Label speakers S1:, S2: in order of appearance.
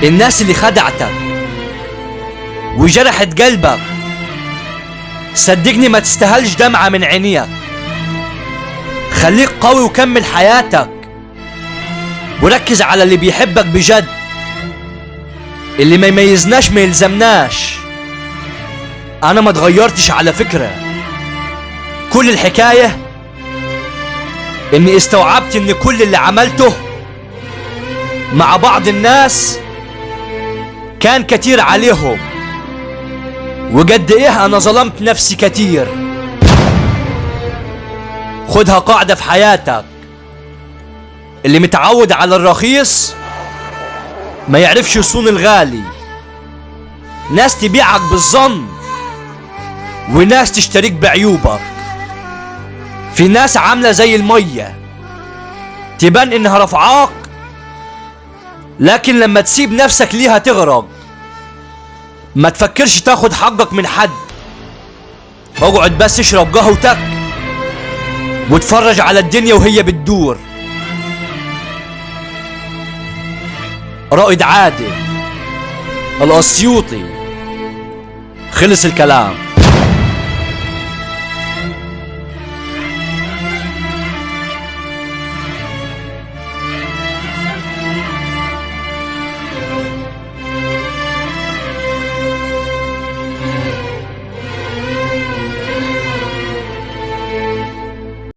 S1: الناس اللي خدعتك وجرحت قلبك صدقني ما تستاهلش دمعة من عينيك. خليك قوي وكمل حياتك وركز على اللي بيحبك بجد. اللي ما يميزناش ما يلزمناش. انا ما اتغيرتش على فكرة. كل الحكاية اني استوعبت ان كل اللي عملته مع بعض الناس كان كتير عليهم، وقد ايه انا ظلمت نفسي كتير. خدها قاعدة في حياتك، اللي متعود على الرخيص ما يعرفش يصون الغالي. ناس تبيعك بالظن وناس تشتريك بعيوبك. في ناس عاملة زي المية تبان انها رفعاك، لكن لما تسيب نفسك ليها تغرق. ما تفكرش تاخد حقك من حد. اقعد بس اشرب قهوتك واتفرج على الدنيا وهي بتدور. رائد عادل الأسيوطي. خلص الكلام.